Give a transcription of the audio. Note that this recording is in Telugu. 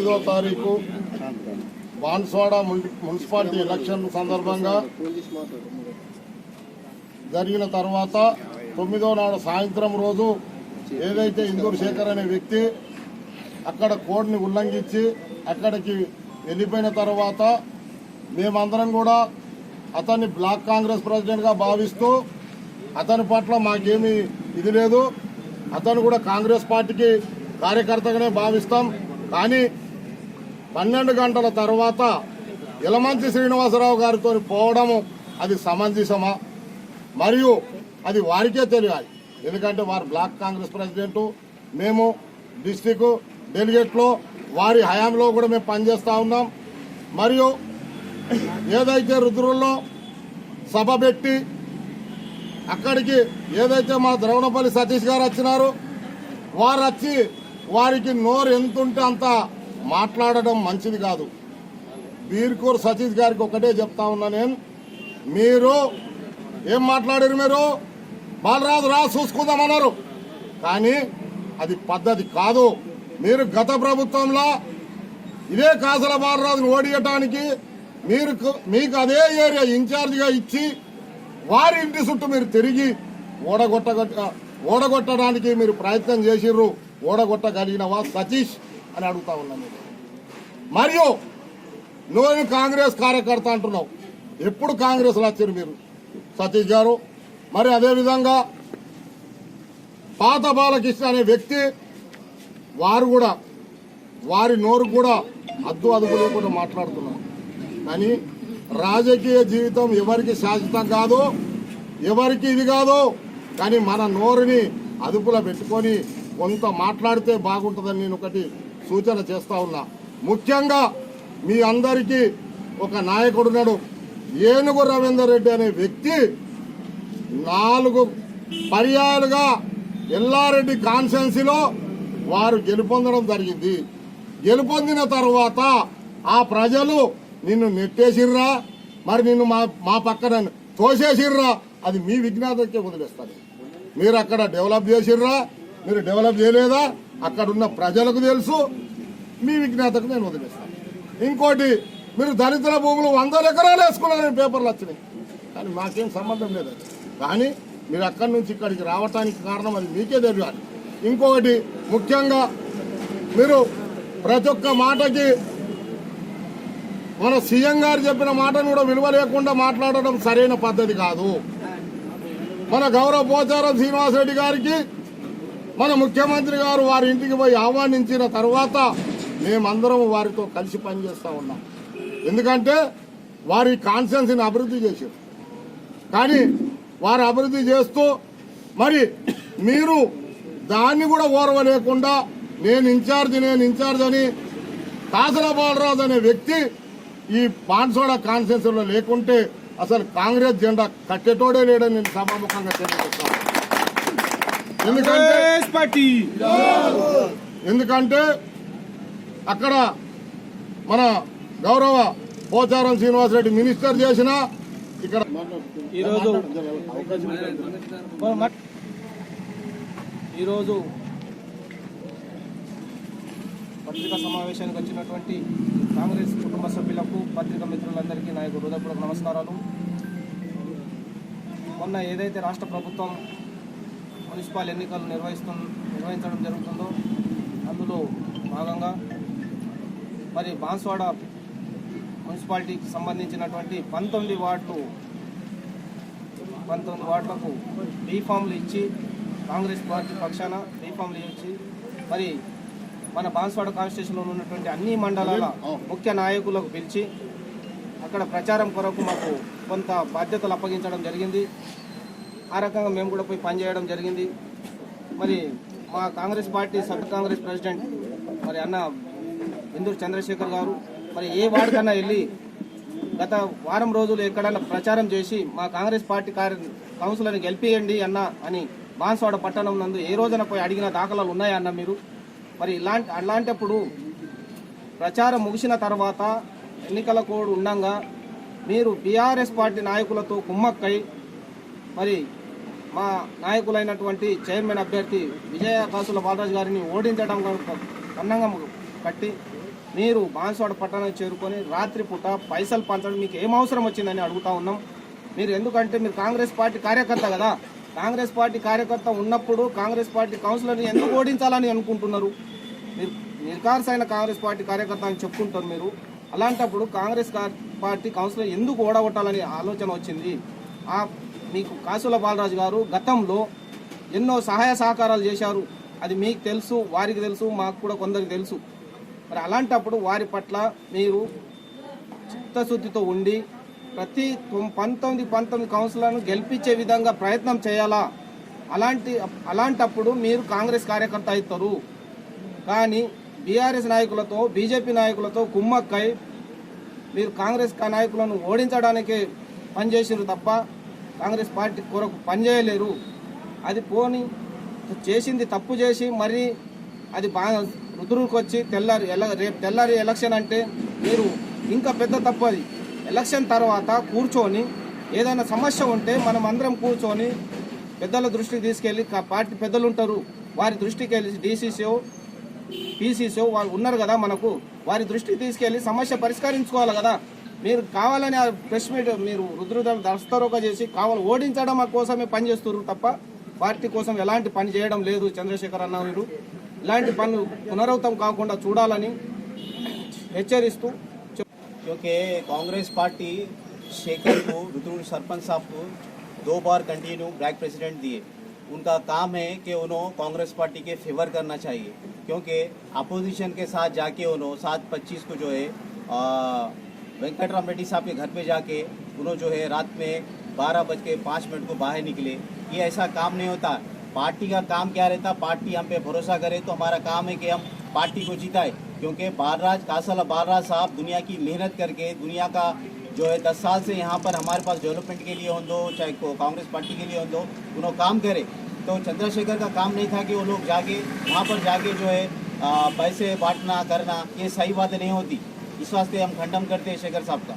9వ తారీఖు బాన్స్వాడ మున్సిపాలిటీ ఎలక్షన్ సందర్భంగా జరిగిన తర్వాత 9వ నాడు సాయంత్రం రోజు ఏదైతే ఇందూరు శేఖర్ అనే వ్యక్తి అక్కడ కోడ్ని ఉల్లంఘించి అక్కడికి వెళ్ళిపోయిన తర్వాత మేమందరం కూడా అతన్ని బ్లాక్ కాంగ్రెస్ ప్రెసిడెంట్గా భావిస్తూ అతని పట్ల మాకేమీ ఇది లేదు, అతను కూడా కాంగ్రెస్ పార్టీకి కార్యకర్తగానే భావిస్తాం. కానీ 12 గంటల తర్వాత యలమంచి శ్రీనివాసరావు గారితో పోవడము అది సమంజసమా? మరియు అది వారికే తెలియాలి. ఎందుకంటే వారు బ్లాక్ కాంగ్రెస్ ప్రెసిడెంటు, మేము డిస్టిక్ డెలిగేట్లో వారి హయాంలో కూడా మేము పనిచేస్తూ ఉన్నాం. మరియు ఏదైతే రుద్రుల్లో సభ పెట్టి అక్కడికి ఏదైతే మా ద్రవణపల్లి సతీష్ గారు వచ్చినారో వారు వచ్చి వారికి నోరు ఎంతుంటే అంత మాట్లాడడం మంచిది కాదు. బీర్కూర్ సతీష్ గారికి ఒకటే చెప్తా ఉన్నా నేను, మీరు ఏం మాట్లాడారు? మీరు బాలరాజు రా చూసుకుందామన్నారు, కానీ అది పద్ధతి కాదు. మీరు గత ప్రభుత్వంలో ఇదే కాసల బాలరాజును ఓడియటానికి మీకు అదే ఏరియా ఇన్ఛార్జిగా ఇచ్చి వారి ఇంటి చుట్టూ మీరు తిరిగి ఓడగొట్టడానికి మీరు ప్రయత్నం చేసిర్రు. ఓడగొట్టగలిగినవా సతీష్ అని అడుగుతా ఉన్నాను. మరియు నువ్వు కాంగ్రెస్ కార్యకర్త అంటున్నావు, ఎప్పుడు కాంగ్రెస్లో వచ్చారు మీరు సతీష్ గారు? మరి అదేవిధంగా పాత బాలకృష్ణ అనే వ్యక్తి వారు కూడా వారి నోరు కూడా అదుపు లేకుండా మాట్లాడుతున్నారు. కానీ రాజకీయ జీవితం ఎవరికి శాశ్వతం కాదు, ఎవరికి ఇది కాదు. కానీ మన నోరుని అదుపులో పెట్టుకొని కొంత మాట్లాడితే బాగుంటుందని నేను ఒకటి సూచన చేస్తా ఉన్నా. ముఖ్యంగా మీ అందరికీ ఒక నాయకుడున్నాడు, ఏనుగు రవీందర్ రెడ్డి అనే వ్యక్తి 4 పర్యాలుగా ఎల్లారెడ్డి కాన్స్టిట్యున్సీలో వారు గెలుపొందడం జరిగింది. గెలుపొందిన తర్వాత ఆ ప్రజలు నిన్ను నెట్టేసిర్రా, మరి నిన్ను మా పక్కన తోసేసిర్రా, అది మీ విజ్ఞాతకే వదిలేస్తారు. మీరు అక్కడ డెవలప్ చేసిర్రా, మీరు డెవలప్ చేయలేదా అక్కడున్న ప్రజలకు తెలుసు, మీ విజ్ఞాతకు నేను వదిలేస్తాను. ఇంకోటి, మీరు దళితుల భూములు 100 ఎకరాలు వేసుకున్నారని పేపర్లు వచ్చినాయి, కానీ మాకేం సంబంధం లేదు. కానీ మీరు అక్కడి నుంచి ఇక్కడికి రావటానికి కారణం అది మీకే తెలియాలి. ఇంకొకటి, ముఖ్యంగా మీరు ప్రతి ఒక్క మాటకి మన సీఎం గారు చెప్పిన మాటను కూడా విలువ లేకుండా మాట్లాడడం సరైన పద్ధతి కాదు. మన గౌరవ పోచారం శ్రీనివాసరెడ్డి గారికి మన ముఖ్యమంత్రి గారు వారి ఇంటికి పోయి ఆహ్వానించిన తర్వాత మేమందరం వారితో కలిసి పనిచేస్తూ ఉన్నాం. ఎందుకంటే వారి కాన్స్టిట్యున్సీని అభివృద్ధి చేశారు. కానీ వారు అభివృద్ధి చేస్తూ మరి మీరు దాన్ని కూడా ఓర్వలేకుండా నేను ఇన్ఛార్జ్ అని కాసల బాలరాజు అనే వ్యక్తి ఈ బాన్స్వాడ కాన్స్టిట్యున్సీలో లేకుంటే అసలు కాంగ్రెస్ జెండా కట్టేటోడే లేడని నేను సభాముఖంగా తెలియజేస్తాను. ఎందుకంటే అక్కడ మన గౌరవ పోచారం శ్రీనివాసరెడ్డి మినిస్టర్ చేసిన ఇక్కడ ఈరోజు పత్రికా సమావేశానికి వచ్చినటువంటి కాంగ్రెస్ కుటుంబ సభ్యులకు, పత్రికా మిత్రులందరికీ నా యొక్క హృదయపూర్వక నమస్కారాలు. మొన్న ఏదైతే రాష్ట్ర ప్రభుత్వం మున్సిపల్ ఎన్నికలు నిర్వహించడం జరుగుతుందో అందులో భాగంగా మరి బాన్స్వాడ మున్సిపాలిటీకి సంబంధించినటువంటి 19 వార్డులకు బీఫామ్లు ఇచ్చి కాంగ్రెస్ పార్టీ పక్షాన బీఫామ్లు ఇచ్చి మరి మన బాన్స్వాడ కాన్స్టిట్యూషన్లో ఉన్నటువంటి అన్ని మండలాల ముఖ్య నాయకులకు పిలిచి అక్కడ ప్రచారం కొరకు మాకు కొంత బాధ్యతలు అప్పగించడం జరిగింది. ఆ రకంగా మేము కూడా పోయి పనిచేయడం జరిగింది. మరి మా Congress party sub Congress president మరి అన్న ఇందూరు చంద్రశేఖర్ గారు మరి ఏ వార్డు కన్నా వెళ్ళి గత వారం రోజులు ఎక్కడన్నా ప్రచారం చేసి మా కాంగ్రెస్ పార్టీ కౌన్సిలర్ని గెలిపియండి అన్న అని బాన్స్వాడ పట్టణం నందు ఏ రోజున పోయి అడిగిన దాఖలాలు ఉన్నాయా అన్న మీరు? మరి అలాంటప్పుడు ప్రచారం ముగిసిన తర్వాత ఎన్నికల కోడ్ ఉండగా మీరు బీఆర్ఎస్ పార్టీ నాయకులతో కుమ్మక్కై మరి మా నాయకులైనటువంటి చైర్మన్ అభ్యర్థి విజయ కాసుల బాలరాజు గారిని ఓడించడం కన్నంగా కట్టి మీరు బాన్స్వాడ పట్టణానికి చేరుకొని రాత్రిపూట పైసలు పంచడం మీకు ఏం అవసరం వచ్చిందని అడుగుతా ఉన్నాం. మీరు ఎందుకంటే మీరు కాంగ్రెస్ పార్టీ కార్యకర్త కదా, కాంగ్రెస్ పార్టీ కార్యకర్త ఉన్నప్పుడు కాంగ్రెస్ పార్టీ కౌన్సిలర్ని ఎందుకు ఓడించాలని అనుకుంటున్నారు? మీరు నిర్కారసైన కాంగ్రెస్ పార్టీ కార్యకర్త అని చెప్పుకుంటారు మీరు. అలాంటప్పుడు కాంగ్రెస్ పార్టీ కౌన్సిలర్ ఎందుకు ఓడగొట్టాలని ఆలోచన వచ్చింది? మీకు కాసుల బాలరాజు గారు గతంలో ఎన్నో సహాయ సహకారాలు చేశారు. అది మీకు తెలుసు, వారికి తెలుసు, మాకు కూడా కొందరికి తెలుసు. మరి అలాంటప్పుడు వారి పట్ల మీరు చిత్తశుద్ధితో ఉండి ప్రతి 19 కౌన్సిలర్ను గెలిపించే విధంగా ప్రయత్నం చేయాలా. అలాంటప్పుడు మీరు కాంగ్రెస్ కార్యకర్త అవుతారు. కానీ బీఆర్ఎస్ నాయకులతో బీజేపీ నాయకులతో కుమ్మక్కై మీరు కాంగ్రెస్ నాయకులను ఓడించడానికే పనిచేసారు తప్ప కాంగ్రెస్ పార్టీ కొరకు పనిచేయలేరు. అది పోని చేసింది తప్పు చేసి మరి అది రుద్రుడికి వచ్చి రేపు తెల్లారి ఎలక్షన్ అంటే మీరు ఇంకా పెద్ద తప్పు. అది ఎలక్షన్ తర్వాత కూర్చొని ఏదైనా సమస్య ఉంటే మనం అందరం కూర్చొని పెద్దల దృష్టికి తీసుకెళ్ళి పార్టీ పెద్దలు ఉంటారు, వారి దృష్టికి వెళ్ళి డీసీసీఓ పీసీసీఓ వాళ్ళు ఉన్నారు కదా మనకు, వారి దృష్టికి తీసుకెళ్ళి సమస్య పరిష్కరించుకోవాలి కదా. మీరు కావాలని ఆ ప్రెస్ మీట్ మీరు రుద్రుదాన్ని దస్తరోగా చేసి ఓడించడం కోసమే పనిచేస్తున్నారు తప్ప పార్టీ కోసం ఎలాంటి పని చేయడం లేదు. చంద్రశేఖర్ అన్న మీరు ఇలాంటి పనులు పునరావృతం కాకుండా చూడాలని హెచ్చరిస్తూ. क्योंकि कांग्रेस पार्टी शेखर को रुद्र सरपंच साहब को 2 बार कंटिन्यू ब्लैक प्रेसिडेंट दिए। उनका काम है कि उन्होंने कांग्रेस पार्टी के फेवर करना चाहिए, क्योंकि अपोजिशन के साथ जाके उन्होंने 7:25 को जो है वेंकटराम रेड्डी साहब के घर पे जाके उन्होंने जो है रात में 12:05 को बाहर निकले। ये ऐसा काम नहीं होता। पार्टी का काम क्या रहता? पार्टी हम पे भरोसा करे तो हमारा काम है कि हम पार्टी को जिताए, क्योंकि कासला बालराज साहब दुनिया की मेहनत करके दुनिया का जो है 10 साल से यहाँ पर हमारे पास डेवलपमेंट के लिए हो दो, चाहे कांग्रेस पार्टी के लिए हो दो, उन्होंने काम करे। तो चंद्रशेखर का काम नहीं था कि वो लोग जाके वहाँ पर जाके जो है पैसे बांटना करना, ये सही बात नहीं होती। इस वास्ते हम खंडन करते हैं शेखर साहब का।